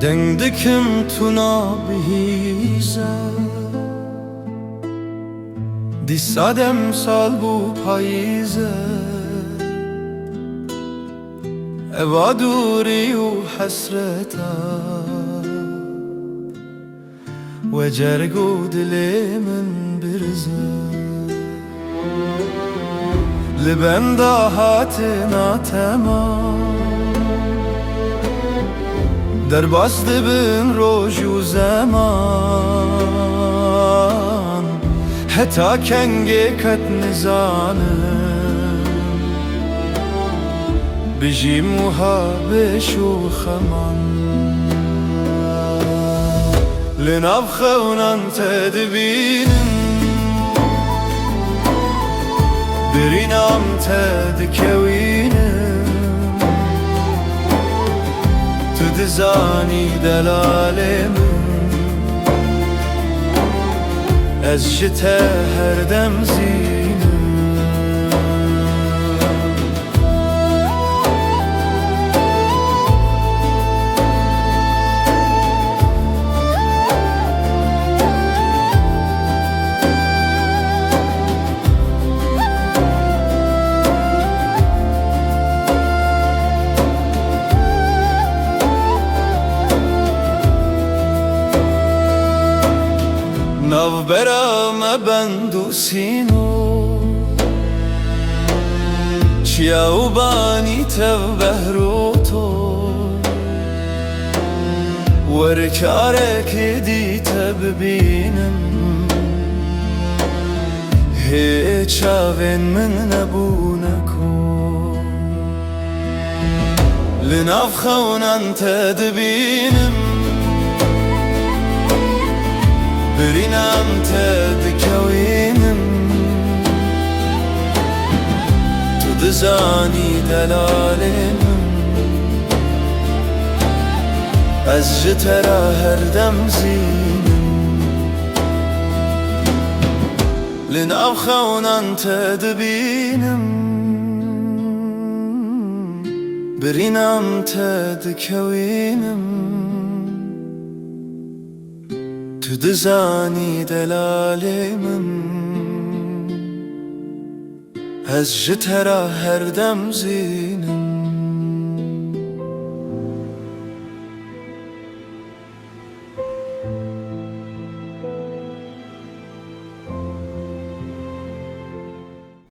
دنگ دکم تو نابهیزه دی صدم سال بو پاییزه اوا دوری و حسرتا و جرگو دلی من برزه لبن داهات ناتمام در باست بن روز و زمان حتی کنگی کت نزانم بجی محابش و خمان لناب خونان تدبینم برینام تدکوینم تو دزانی دلالم از جته هر دم زینم ناو برام بندو سینو چیاو بانی تو بهرو تو ورکاره که دیت ببینم هیچ آوین من نبونکو لناف خونان تدبینم برینم تدکوینم تو دزانی دلالم از جترا هر دم زینم لناو خونان تدبینم برینم تدکوینم تو دزانی دلالم از جترا هر دم زینم